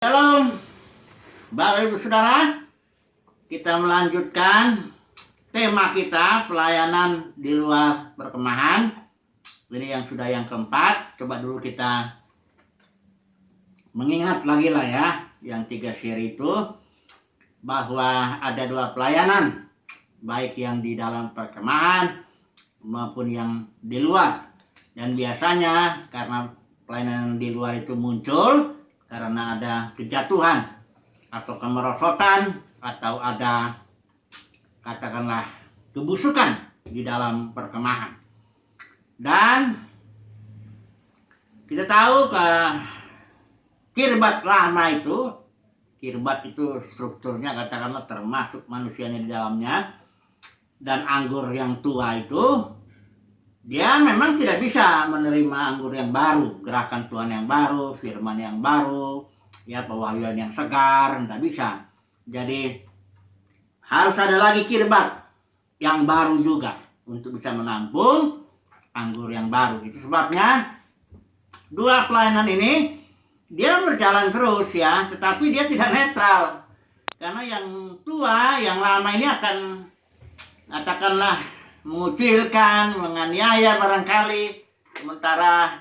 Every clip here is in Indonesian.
Shalom, Bapak Ibu Saudara, kita melanjutkan tema kita pelayanan di luar perkemahan. Ini yang sudah yang keempat. Coba dulu kita mengingat lagi lah ya, yang 3 seri itu, bahwa ada 2 pelayanan, baik yang di dalam perkemahan maupun yang di luar. Dan biasanya karena pelayanan di luar itu muncul karena ada kejatuhan atau kemerosotan atau ada katakanlah kebusukan di dalam perkemahan. Dan kita tahu kirbat lama kirbat itu strukturnya katakanlah termasuk manusianya di dalamnya, dan anggur yang tua itu dia memang tidak bisa menerima anggur yang baru, gerakan Tuhan yang baru, firman yang baru, ya pewahyuan yang segar, tidak bisa. Jadi harus ada lagi kirbat yang baru juga untuk bisa menampung anggur yang baru. Itu sebabnya 2 pelayanan ini dia berjalan terus ya, tetapi dia tidak netral. Karena yang tua, yang lama ini akan katakanlah mengucilkan, menganiaya barangkali, sementara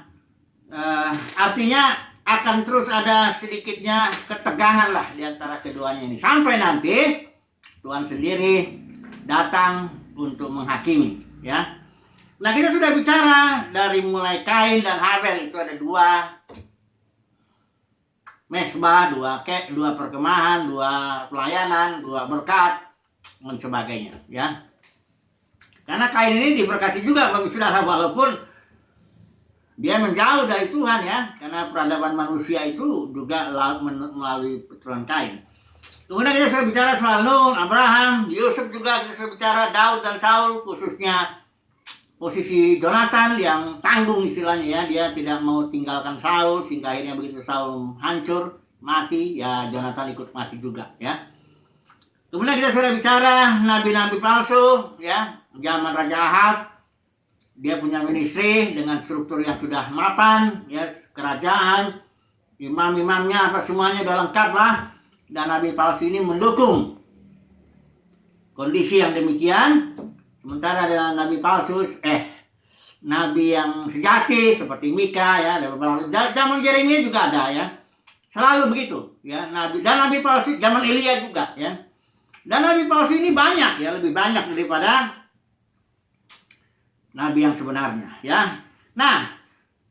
artinya akan terus ada sedikitnya ketegangan lah di antara keduanya ini, sampai nanti Tuhan sendiri datang untuk menghakimi ya. Nah, kita sudah bicara dari mulai Kain dan Habel, itu ada 2 mesbah, 2 perkemahan, 2 pelayanan, 2 berkat dan sebagainya ya. Karena Kain ini diberkati juga Bapak Saudara, walaupun dia menjauh dari Tuhan ya, karena peradaban manusia itu juga melalui keturunan Kain. Kemudian kita sudah bicara soal Nuh, Abraham, Yusuf juga, kita sudah bicara Daud dan Saul, khususnya posisi Jonathan yang tanggung istilahnya ya, dia tidak mau tinggalkan Saul, sehingga akhirnya begitu Saul hancur, mati, ya Jonathan ikut mati juga ya. Kemudian kita sudah bicara nabi-nabi palsu ya, zaman Raja Ahab, dia punya ministry dengan struktur yang sudah mapan ya, kerajaan, imam-imamnya apa semuanya udah lengkap lah, dan nabi palsu ini mendukung kondisi yang demikian. Sementara ada nabi palsu, nabi yang sejati seperti Mika ya, zaman Yeremia juga ada ya, selalu begitu ya, nabi dan nabi palsu zaman Elia juga ya. Dan nabi palsu ini banyak ya, lebih banyak daripada nabi yang sebenarnya ya. Nah,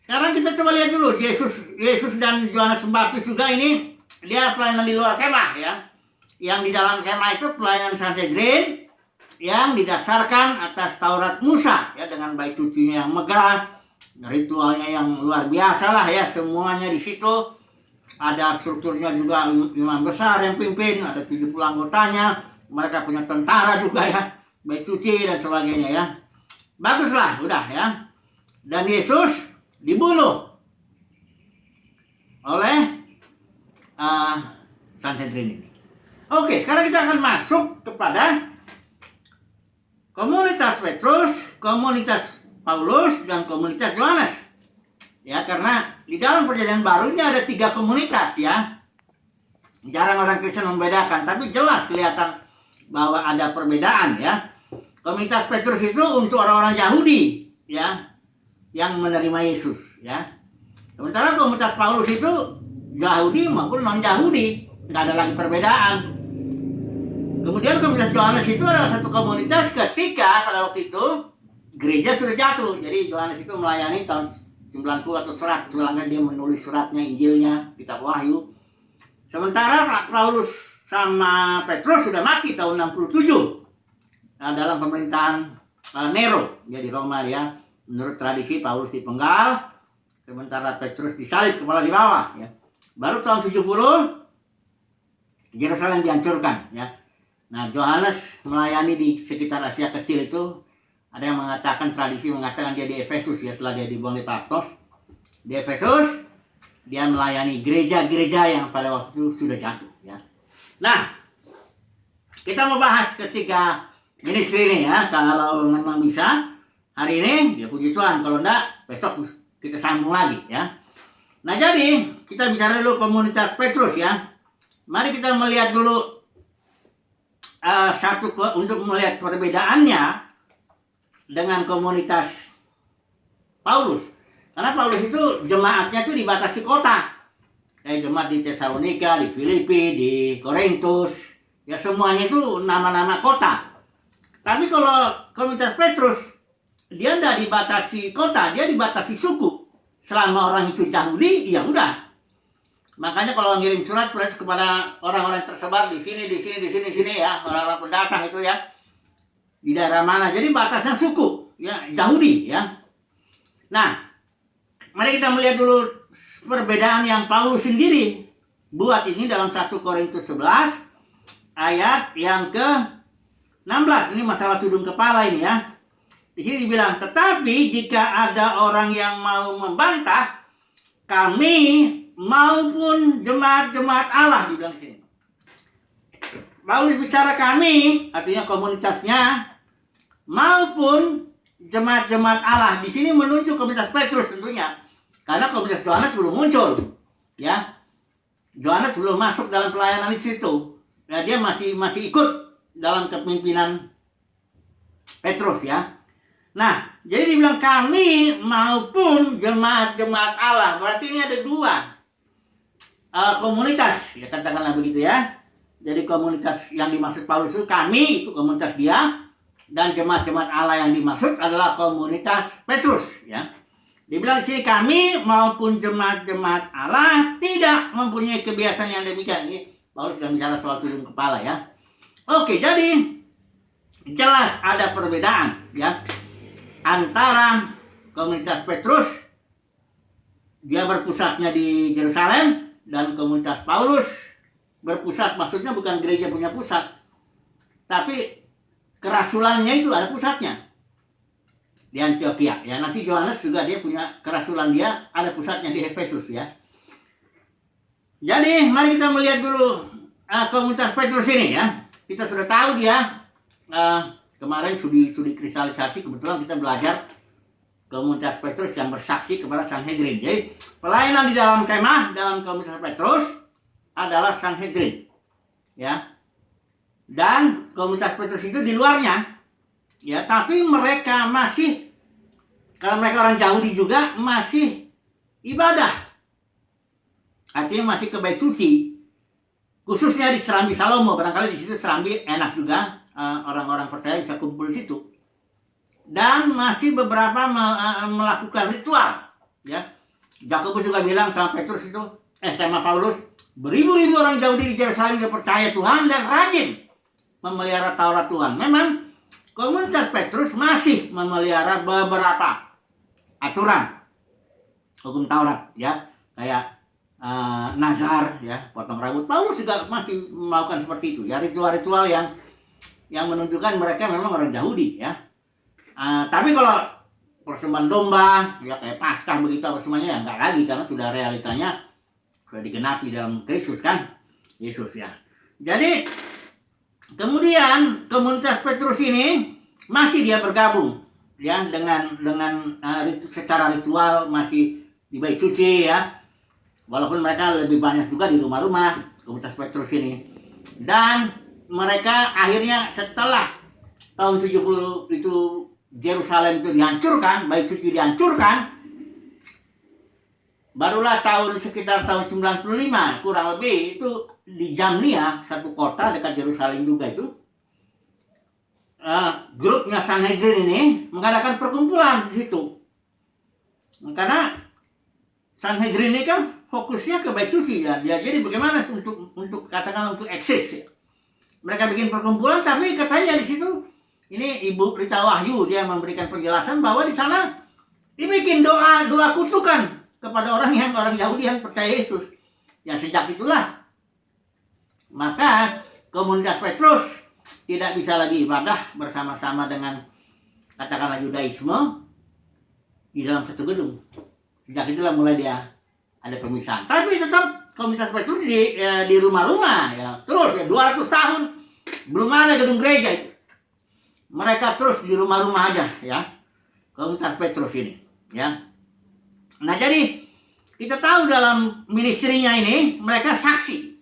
sekarang kita coba lihat dulu Yesus dan Yohanes Pembaptis juga ini, dia pelayanan di luar kemah ya. Yang di dalam kemah itu pelayanan Sanhedrin yang didasarkan atas Taurat Musa ya, dengan bait sucinya yang megah, ritualnya yang luar biasa lah ya, semuanya di situ. Ada strukturnya juga, imam besar yang pimpin, ada 70 anggotanya, mereka punya tentara juga ya, bait suci dan sebagainya ya. Baguslah, udah ya. Dan Yesus dibunuh oleh Sanhedrin ini. Oke, sekarang kita akan masuk kepada komunitas Petrus, komunitas Paulus, dan komunitas Yohanes. Ya, karena di dalam perjanjian baru ini ada 3 komunitas ya. Jarang orang Kristen membedakan, tapi jelas kelihatan bahwa ada perbedaan ya. Komunitas Petrus itu untuk orang-orang Yahudi ya, yang menerima Yesus ya. Sementara komunitas Paulus itu Yahudi maupun non-Yahudi, nggak ada lagi perbedaan. Kemudian komunitas Yohanes itu adalah satu komunitas ketika pada waktu itu gereja sudah jatuh. Jadi Yohanes itu melayani tahun 90 atau 100, selangkah dia menulis suratnya, Injilnya, kitab Wahyu. Sementara Paulus sama Petrus sudah mati tahun 67 dalam pemerintahan Nero ya, di Roma ya. Menurut tradisi Paulus dipenggal, sementara Petrus disalib kepala di bawah ya. Baru tahun 70 Yerusalem dihancurkan ya. Nah, Yohanes melayani di sekitar Asia Kecil itu. Ada yang mengatakan, tradisi mengatakan dia di Efesus ya, setelah dia dibuang di Patmos. Di Efesus dia melayani gereja-gereja yang pada waktu itu sudah jatuh ya. Nah, kita mau bahas ketiga ministry ini ya. Kalau memang bisa hari ini ya puji Tuhan, kalau enggak besok kita sambung lagi ya. Nah, jadi kita bicara dulu komunitas Petrus ya. Mari kita melihat dulu untuk melihat perbedaannya dengan komunitas Paulus. Karena Paulus itu jemaatnya itu dibatasi kota. Jemaat di Tesalonika, di Filipi, di Korintus, ya semuanya itu nama-nama kota. Tapi kalau komunitas Petrus, dia tidak dibatasi kota, dia dibatasi suku. Selama orang itu Yahudi, ya udah. Makanya kalau ngirim surat kepada orang-orang tersebar di sini ya, orang-orang pendatang itu ya, di daerah mana. Jadi batasnya suku, ya Yahudi ya. Nah, mari kita melihat dulu perbedaan yang Paulus sendiri buat ini dalam 1 Korintus 11 ayat yang ke-16. Ini masalah tudung kepala ini ya. Di sini dibilang, tetapi jika ada orang yang mau membantah, kami maupun jemaat-jemaat Allah, dibilang di sini. Paulus bicara kami, artinya komunitasnya, maupun jemaat-jemaat Allah. Di sini menunjuk komunitas Petrus tentunya. Karena komunitas Yohanes belum muncul, ya. Yohanes belum masuk dalam pelayanan di situ. Ya, dia masih ikut dalam kepemimpinan Petrus, ya. Nah, jadi dibilang kami maupun jemaat-jemaat Allah. Berarti ini ada dua komunitas, ya katakanlah begitu ya. Jadi komunitas yang dimaksud Paulus itu kami, itu komunitas dia, dan jemaat-jemaat Allah yang dimaksud adalah komunitas Petrus, ya. Dibilang di sini kami maupun jemaat-jemaat Allah tidak mempunyai kebiasaan yang demikian. Ini Paulus sudah bicara soal tudung kepala ya. Oke, jadi jelas ada perbedaan ya antara komunitas Petrus, dia berpusatnya di Yerusalem, dan komunitas Paulus berpusat, maksudnya bukan gereja punya pusat, tapi kerasulannya itu ada pusatnya di Antioquia ya. Nanti Yohanes juga dia punya kerasulan, dia ada pusatnya di Efesus ya. Jadi mari kita melihat dulu komunitas Petrus ini ya. Kita sudah tahu dia kemarin studi kristalisasi, kebetulan kita belajar komunitas Petrus yang bersaksi kepada Sanhedrin. Jadi pelayanan di dalam kemah dalam komunitas Petrus adalah Sanhedrin ya. Dan komunitas Petrus itu di luarnya ya, tapi mereka masih, karena mereka orang Yahudi juga, masih ibadah. Artinya masih ke bait suci. Khususnya di Serambi Salomo, barangkali di situ Serambi enak juga, orang-orang percaya bisa kumpul di situ. Dan masih beberapa melakukan ritual, ya. Yakobus juga bilang sama Petrus itu, sama Paulus, beribu-ribu orang Yahudi di Yerusalem yang percaya Tuhan dan rajin memelihara Taurat Tuhan. Memang komunitas Petrus masih memelihara beberapa aturan hukum Taurat, ya, kayak nazar, ya, potong rambut. Paulus juga masih melakukan seperti itu, ya, ritual-ritual yang menunjukkan mereka memang orang Yahudi, ya. Tapi kalau persembahan domba, ya kayak Paskah begitu apa semuanya, ya enggak lagi, karena sudah realitanya sudah digenapi dalam Kristus kan, Yesus ya. Jadi kemudian komunitas Petrus ini masih dia bergabung ya dengan secara ritual, masih di bait suci ya. Walaupun mereka lebih banyak juga di rumah-rumah komunitas Petrus ini. Dan mereka akhirnya setelah tahun 70 itu Yerusalem itu dihancurkan, bait suci dihancurkan, barulah sekitar tahun 95 kurang lebih itu di Jamnia, satu kota dekat Yerusalem juga itu, grupnya Sanhedrin ini mengadakan perkumpulan di situ. Karena Sanhedrin ini kan fokusnya ke bait suci ya. Jadi bagaimana untuk katakanlah untuk eksis ya. Mereka bikin perkumpulan, tapi katanya di situ ini Ibu Rita Wahyu dia memberikan penjelasan bahwa di sana dibikin doa kutukan kepada orang Yahudi yang percaya Yesus. Ya sejak itulah maka komunitas Petrus tidak bisa lagi ibadah bersama-sama dengan katakanlah Yudaisme di dalam satu gedung. Sejak itulah mulai dia ada pemisahan. Tapi tetap komunitas Petrus di rumah-rumah ya. Terus ya 200 tahun belum ada gedung gereja itu. Mereka terus di rumah-rumah aja ya. Komunitas Petrus ini ya. Nah, jadi kita tahu dalam ministrinya ini mereka saksi,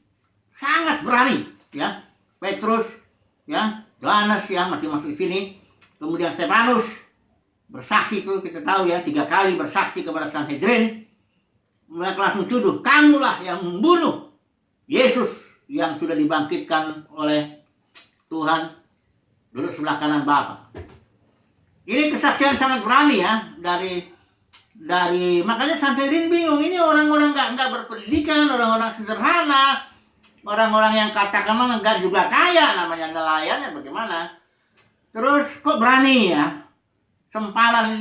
sangat berani, ya. Petrus, ya, Yohanes yang masih masuk di sini, kemudian Stefanus bersaksi itu kita tahu ya, 3 kali bersaksi kepada Sanhedrin. Mereka langsung tuduh, kamulah yang membunuh Yesus yang sudah dibangkitkan oleh Tuhan, duduk sebelah kanan Bapa. Ini kesaksian sangat berani ya dari makanya Sanhedrin bingung, ini orang-orang nggak berpendidikan, orang-orang sederhana, orang-orang yang katakanlah nggak juga kaya, namanya nelayan ya bagaimana. Terus kok berani ya? Sempalan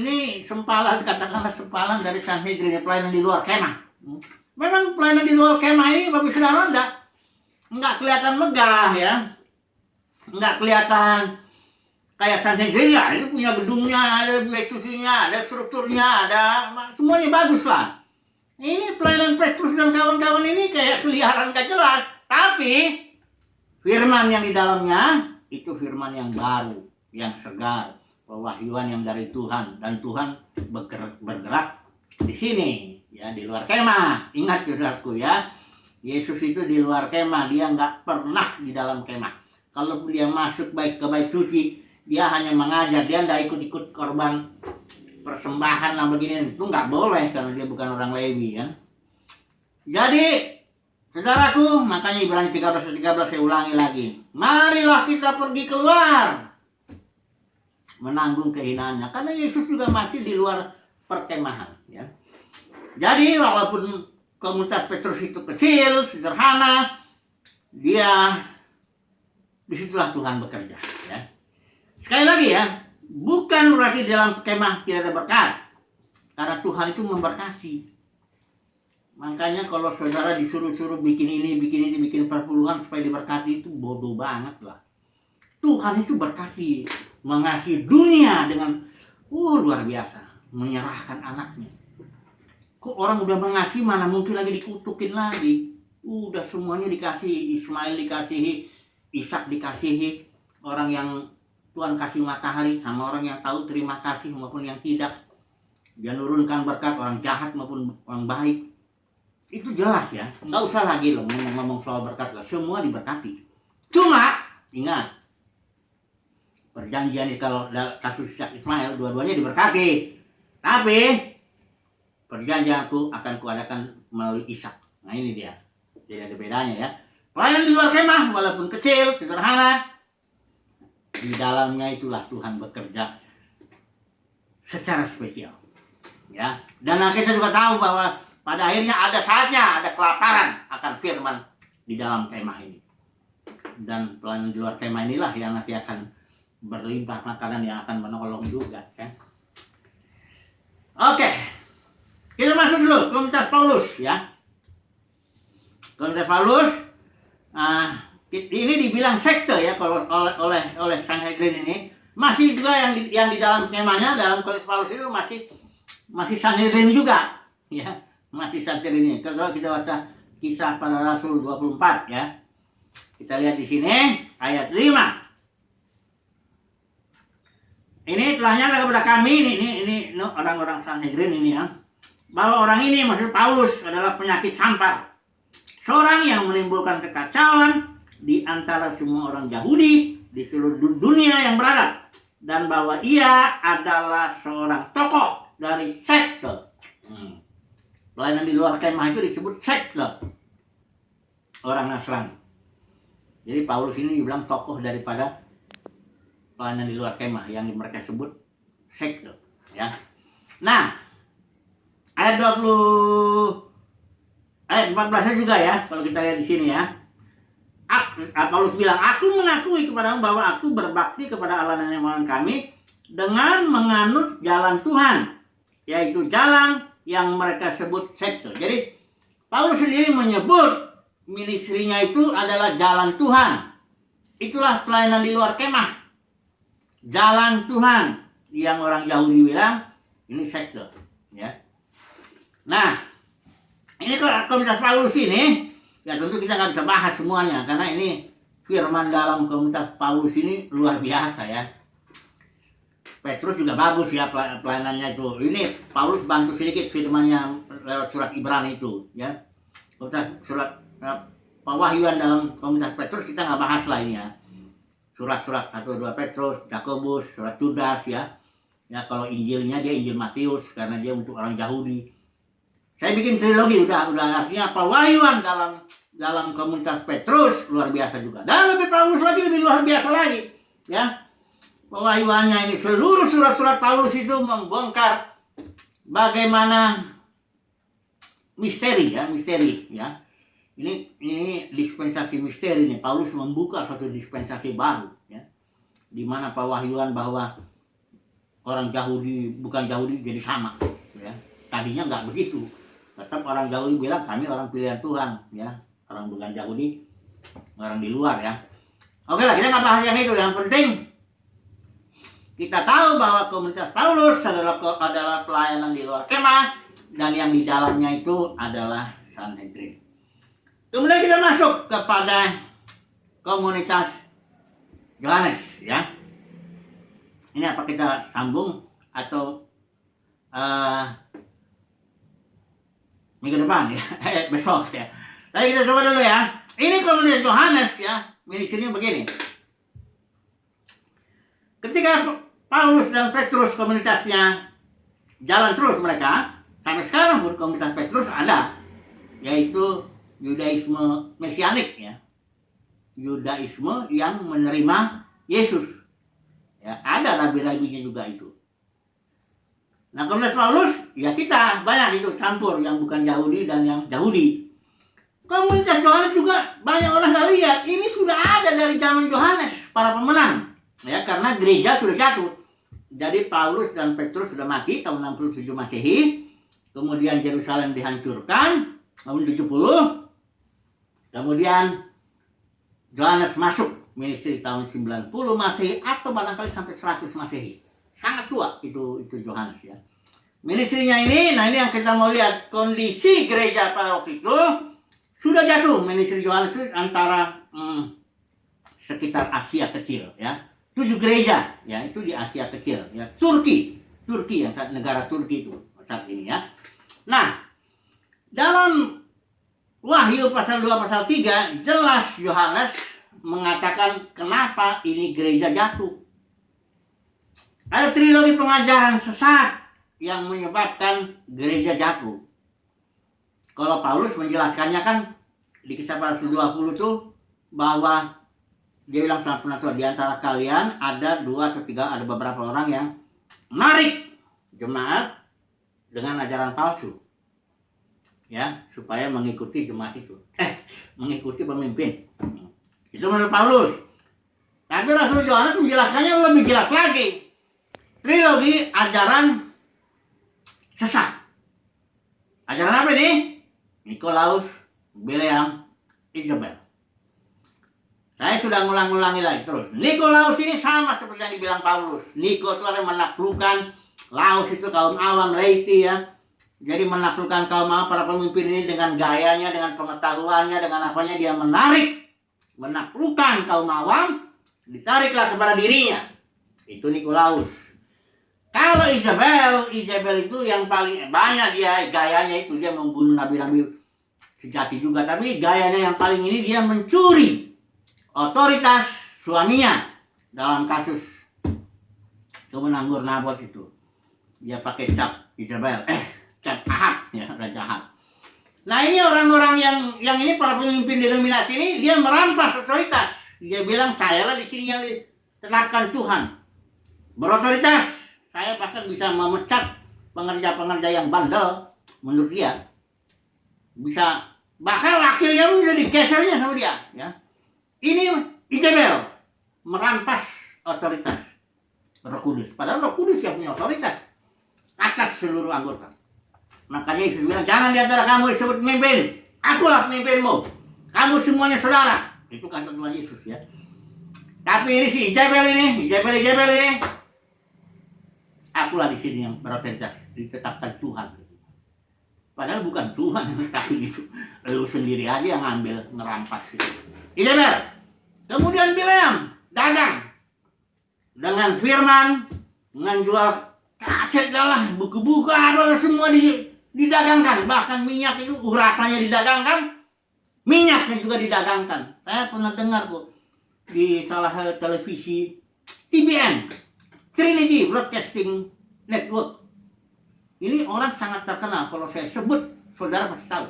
katakanlah sempalan dari Sanhedrin, pelayanan di luar kemah. Memang pelayanan di luar kemah ini Bapak Saudara nggak kelihatan megah ya, nggak kelihatan kayak Sanhedrin ya, itu punya gedungnya, ada institusinya, ada strukturnya, ada semuanya bagus lah. Ini pelayanan Petrus dan kawan-kawan ini kayak keliaran gak jelas, tapi firman yang di dalamnya itu firman yang baru, yang segar, pewahyuan yang dari Tuhan, dan Tuhan bergerak di sini ya, di luar kemah. Ingat saudaraku ya, Yesus itu di luar kemah, dia nggak pernah di dalam kemah. Kalaupun dia masuk baik ke bait suci, dia hanya mengajar, dia nggak ikut-ikut korban persembahan lah begini, itu nggak boleh karena dia bukan orang Lewi kan. Jadi saudaraku, makanya Ibrani 13 saya ulangi lagi, marilah kita pergi keluar menanggung kehinaannya, karena Yesus juga mati di luar perkemahan ya. Jadi walaupun komunitas Petrus itu kecil, sederhana, dia disitulah Tuhan bekerja ya. Sekali lagi ya, bukan berarti dalam kemah tidak ada berkat, karena Tuhan itu memberkati. Makanya kalau saudara disuruh-suruh bikin ini, bikin perpuluhan supaya diberkati, itu bodoh banget lah. Tuhan itu berkati, mengasihi dunia dengan luar biasa, menyerahkan anaknya. Kok orang udah mengasihi, mana mungkin lagi dikutukin lagi. Udah semuanya dikasihi, Ismail dikasihi, Ishak dikasihi, orang yang Tuhan kasih matahari sama orang yang tahu terima kasih maupun yang tidak. Dia nurunkan berkat orang jahat maupun orang baik. Itu jelas ya, nggak usah lagi loh ngomong soal berkat lah, semua diberkati. Cuma ingat, perjanjian kalau kasus Ishak Ismail dua-duanya diberkati, tapi perjanjianku akan kuadakan melalui Ishak. Nah ini dia, jadi ada bedanya ya. Pelayanan di luar kemah walaupun kecil, sederhana, di dalamnya itulah Tuhan bekerja secara spesial ya. Dan kita juga tahu bahwa pada akhirnya ada saatnya ada kelaparan akan firman di dalam kemah ini. Dan pelayanan di luar kemah inilah yang nanti akan berlimpah makanan yang akan menolong juga kan. Oke, kita masuk dulu komunitas Paulus ya. Komunitas Paulus ini dibilang sekte ya kalau oleh Sanhedrin ini. Masih juga yang di dalam kemahnya, dalam komunitas Paulus itu masih Sanhedrin juga ya, masih Sanhedrin ini. Kalau kita baca Kisah Para Rasul 24 ya, kita lihat di sini ayat 5. Ini telah nyata kepada kami, ini orang-orang Sanhedrin ini ya, bahwa orang ini, maksud Paulus, adalah penyakit sampar, seorang yang menimbulkan kekacauan di antara semua orang Yahudi di seluruh dunia yang beradab, dan bahwa ia adalah seorang tokoh dari sekte. Pelayanan di luar kemah itu disebut sekte orang Nasrani. Jadi Paulus ini dibilang tokoh daripada pelayanan di luar kemah yang mereka sebut sekte ya. Nah, ayat 14 juga ya, kalau kita lihat di sini ya. Paulus bilang, aku mengakui kepadamu bahwa aku berbakti kepada Allah nenek moyang kami dengan menganut jalan Tuhan, yaitu jalan yang mereka sebut sekte. Jadi Paulus sendiri menyebut ministrinya itu adalah jalan Tuhan. Itulah pelayanan di luar kemah, jalan Tuhan, yang orang Yahudi bilang ini sekte ya. Nah, ini komunitas Paulus ini ya, tentu kita nggak bisa bahas semuanya karena ini firman dalam komunitas Paulus ini luar biasa ya. Petrus juga bagus ya pelayanannya itu. Ini Paulus bantu sedikit firmannya lewat surat Ibrani itu, ya. Surat pewahyuan dalam komunitas Petrus kita nggak bahas lah ini ya. Surat-surat 1-2 Petrus, Yakobus, surat Judas ya. Ya kalau Injilnya dia Injil Matius karena dia untuk orang Yahudi. Saya bikin trilogi udah artinya pewahyuan dalam komunitas Petrus luar biasa juga. Dan lebih Paulus lagi lebih luar biasa lagi ya. Pewahyuannya ini seluruh surat-surat Paulus itu membongkar bagaimana misteri ya. Ini dispensasi misteri nih. Paulus membuka suatu dispensasi baru ya. Di mana pewahyuan bahwa orang Yahudi bukan Yahudi jadi sama ya. Tadinya nggak begitu. Tetap orang Yahudi bilang kami orang pilihan Tuhan ya. Orang bukan Yahudi orang di luar ya. Oke lah, kita nggak bahas yang itu. Yang penting kita tahu bahwa komunitas Paulus adalah pelayanan di luar kemah dan yang di dalamnya itu adalah Sanhedrin. Kemudian kita masuk kepada komunitas Yohanes ya. Ini apa kita sambung atau minggu depan ya, besok ya. Tapi kita coba dulu ya. Ini komunitas Yohanes ya. Ministrinya begini. Ketika Paulus dan Petrus komunitasnya jalan terus mereka, sampai sekarang pun komunitas Petrus ada, yaitu Yudaisme Mesianik ya. Yudaisme yang menerima Yesus. Ya, ada rabi-rabinya juga itu. Nah, komunitas Paulus, ya kita banyak itu campur yang bukan Yahudi dan yang Yahudi. Komunitas Yohanes juga banyak orang nggak lihat. Ini sudah ada dari zaman Yohanes, para pemenang. Ya, karena gereja sudah jatuh. Jadi Paulus dan Petrus sudah mati tahun 67 Masehi. Kemudian Yerusalem dihancurkan tahun 70. Kemudian Yohanes masuk ministry tahun 90 Masehi atau barangkali sampai 100 Masehi. Sangat tua itu Yohanes ya. Ministrinya ini, nah ini yang kita mau lihat kondisi gereja pada waktu itu sudah jatuh. Ministry Yohanes itu antara sekitar Asia Kecil ya. 7 gereja ya itu di Asia Kecil ya. Turki yang negara Turki itu saat ini ya. Nah, dalam Wahyu pasal 2 pasal 3 jelas Yohanes mengatakan kenapa ini gereja jatuh. Ada trilogi pengajaran sesat yang menyebabkan gereja jatuh. Kalau Paulus menjelaskannya kan di Kisah pasal 20 itu bahwa dia bilang sama penatua di antara kalian ada 2 atau 3 ada beberapa orang yang menarik jemaat dengan ajaran palsu. Ya, supaya mengikuti jemaat itu. Mengikuti pemimpin. Itu menurut Paulus. Tapi Rasul Yohanes menjelaskannya lebih jelas lagi. Trilogi ajaran sesat. Ajaran apa ini? Nikolaus, Bileam, Isabel. Saya sudah ngulang-ngulangi lagi terus. Nikolaus ini sama seperti yang dibilang Paulus. Niko itu adalah menaklukkan. Laos itu kaum awam, Laiti ya. Jadi menaklukkan kaum awam, para pemimpin ini dengan gayanya, dengan pengetahuannya, dengan apanya dia menaklukkan kaum awam, ditariklah kepada dirinya. Itu Nikolaus. Kalau Isabel itu yang paling banyak dia gayanya itu dia membunuh nabi-nabi sejati juga, tapi gayanya yang paling ini dia mencuri otoritas suaminya dalam kasus kebun anggur Nabot itu. Dia pakai cap Isabel, cap Ahab ya, Raja Ahab. Nah ini orang-orang yang ini para pemimpin denominasi ini dia merampas otoritas. Dia bilang saya lah di sini yang ditetapkan Tuhan, berotoritas. Saya bahkan bisa memecat pengerja-pengerja yang bandel menurut dia. Bisa bahkan wakilnya bisa digesernya sama dia. Ya. Ini Isabel merampas otoritas Roh Kudus. Padahal Roh Kudus yang punya otoritas atas seluruh anggota. Makanya Yesus bilang jangan di antara kamu disebut pemimpin. Akulah pemimpinmu. Kamu semuanya saudara. Itu kata Tuhan Yesus ya. Tapi ini si Isabel ini. Akulah di sini yang berotoritas, ditetapkan Tuhan. Padahal bukan Tuhan yang menetapkan itu. Lu sendiri aja yang ngambil, ngerampas itu. Isabel. Kemudian Bileam, dagang. Dengan firman, dengan jual kaset lah, buku-buku apa semua didagangkan. Bahkan minyak itu urapannya didagangkan, minyaknya juga didagangkan. Saya pernah dengar kok di salah satu televisi TBN, Trinity Broadcasting Network. Ini orang sangat terkenal, kalau saya sebut saudara pasti tahu.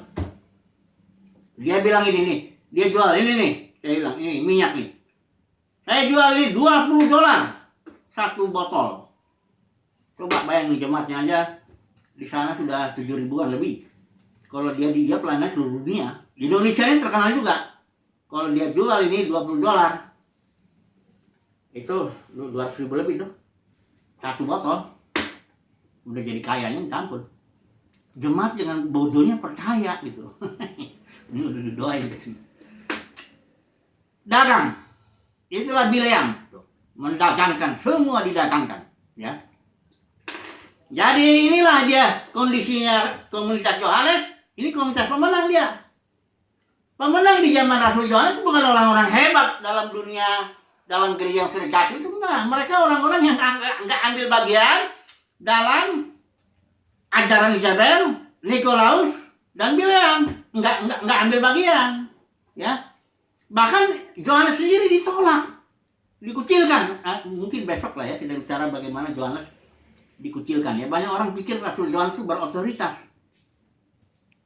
Dia bilang ini nih, dia jual ini nih, saya bilang ini minyak nih. Saya jual ini $20 satu botol. Coba bayangin jemaatnya aja, di sana sudah 7 ribuan lebih. Kalau dia pelanggan seluruh dunia. Di Indonesia ini terkenal juga. Kalau dia jual ini $20, itu 200 ribu lebih tuh. Satu botol. Udah jadi kayanya minta ampun. Jemaat dengan bodohnya percaya gitu. Ini udah didoain ke sini. Dagang. Itulah Bileam. Mendagangkan, semua didagangkan. Ya. Jadi inilah dia kondisinya komunitas Yohanes. Ini komunitas pemenang dia. Pemenang di zaman Rasul Yohanes bukan orang-orang hebat dalam dunia, dalam gereja yang sudah jatuh itu enggak. Mereka orang-orang yang enggak ambil bagian dalam ajaran Isabel, Nikolaus, dan Bileam. Enggak ambil bagian. Ya. Bahkan Yohanes sendiri ditolak, dikucilkan. Mungkin besok lah ya kita bicara bagaimana Yohanes dikucilkan ya. Banyak orang pikir Rasul Yohanes itu berotoritas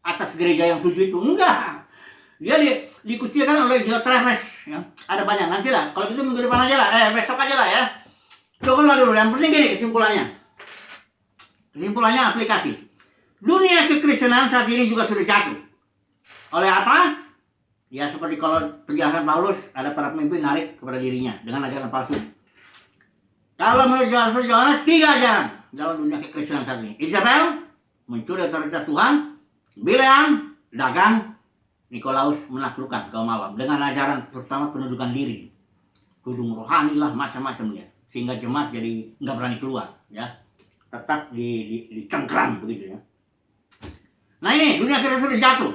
atas gereja yang 7 itu. Enggak. Dia dikucilkan oleh Diotrephes ya. Ada banyak, nanti lah. Kalau gitu minggu depan aja lah. Besok aja lah ya. Cukup dulu. Yang penting gini kesimpulannya. Kesimpulannya aplikasi. Dunia kekristenan saat ini juga sudah jatuh. Oleh apa? Ya seperti kalau penjelasan Paulus, ada para pemimpin narik kepada dirinya dengan ajaran palsu. Kalau menurut Rasul Yohanes, 3 ajaran dalam dunia kekristenan saat ini. Isabel mencuri otoritas Tuhan, Bileam dagang, Nikolaus menaklukkan kaum awam dengan ajaran terutama pendudukan diri, tudung rohani lah, macam-macam ya, sehingga jemaat jadi nggak berani keluar ya, tetap dicengkram begitu ya. Nah ini dunia kekristenan sudah jatuh.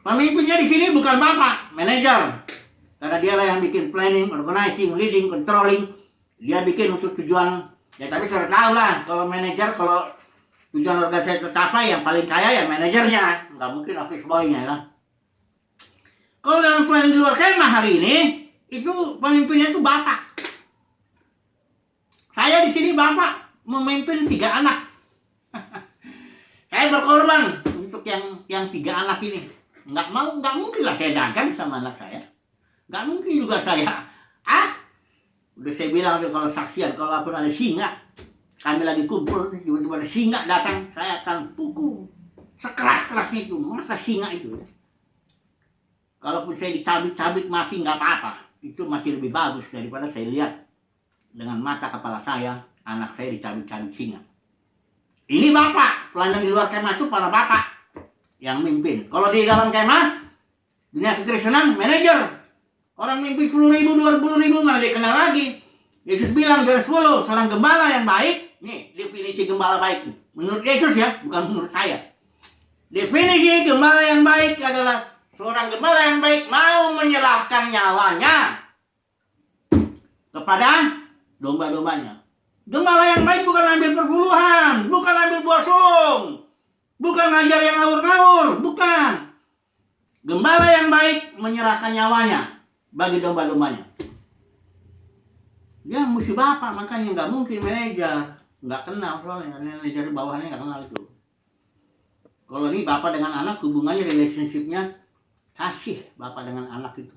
Pemimpinnya di sini bukan bapak, manajer, karena dialah yang bikin planning, organizing, leading, controlling. Dia bikin untuk tujuan, ya tapi sudah tahu lah, kalau manajer, kalau tujuan organisasi tercapai, yang paling kaya ya manajernya, nggak mungkin office boy-nya lah. Kalau dalam plan di luar kemah hari ini, itu pemimpinnya itu bapak. Saya di sini bapak memimpin 3 anak. Saya berkorban untuk yang 3 anak ini. Nggak mungkin lah saya dagang sama anak saya. Nggak mungkin juga saya. Udah saya bilang kalau saksian, kalau aku ada singa, kami lagi kumpul, tiba-tiba ada singa datang, saya akan pukul sekeras-kerasnya itu. Masa singa itu ya? Kalaupun saya dicabik-cabik mati nggak apa-apa, itu masih lebih bagus daripada saya lihat dengan mata kepala saya, anak saya dicabik-cabik singa. Ini bapak, pelayan di luar kemah itu para bapak yang mimpin. Kalau di dalam kemah, dunia kekristenan, manajer. Orang mimpin 10.000, 20.000 malah dia kenal lagi. Yesus bilang Yohanes 10, seorang gembala yang baik. Nih definisi gembala baik. Menurut Yesus ya, bukan menurut saya. Definisi gembala yang baik adalah seorang gembala yang baik mau menyerahkan nyawanya kepada domba-dombanya. Gembala yang baik bukan ambil perpuluhan, bukan ambil buah sulung, bukan ngajar yang ngawur-ngawur, bukan. Gembala yang baik menyerahkan nyawanya bagi domba-dombanya. Dia mesti bapak, makanya nggak mungkin manajer. Nggak kenal soalnya, manajer bawahannya nggak kenal itu. Kalau ini bapak dengan anak, hubungannya, relationship-nya kasih bapak dengan anak itu.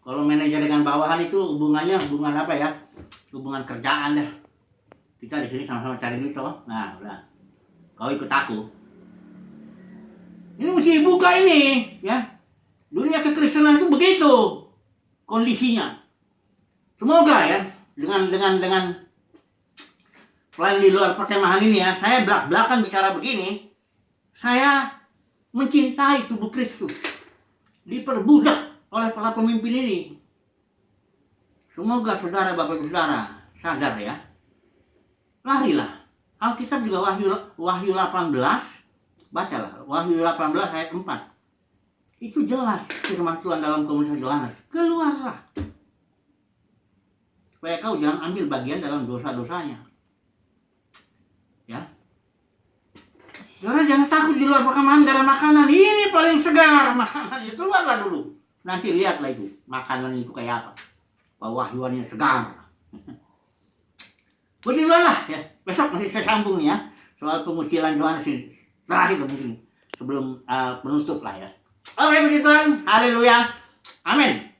Kalau manajer dengan bawahan itu hubungannya hubungan apa ya? Hubungan kerjaan dah. Kita di sini sama-sama cari duit toh. Nah, udah. Kau ikut aku. Ini mesti dibuka ini, ya. Dunia kekristenan itu begitu kondisinya. Semoga ya dengan plan di luar perkemahan ini ya, saya belak-belakan bicara begini, saya mencintai tubuh Kristus, diperbudak oleh para pemimpin ini. Semoga saudara, bapak ibu saudara sadar ya, larilah. Alkitab juga Wahyu 18, bacalah Wahyu 18 ayat 4. Itu jelas firman Tuhan dalam komunitas Yohanes. Keluarlah. Supaya kau jangan ambil bagian dalam dosa-dosanya. Ya. Saudara jangan takut di luar perkemahan gak ada makanan. Ini paling segar makanannya. Keluarlah dulu. Nanti lihatlah itu makanan itu kayak apa. Wahyuannya segar. Begitulah ya. Besok masih saya sambung nih ya. Soal pengucilan Yohanes ini. Terakhir mungkin sebelum penutup lah ya. Oke begitu. Haleluya. Amin.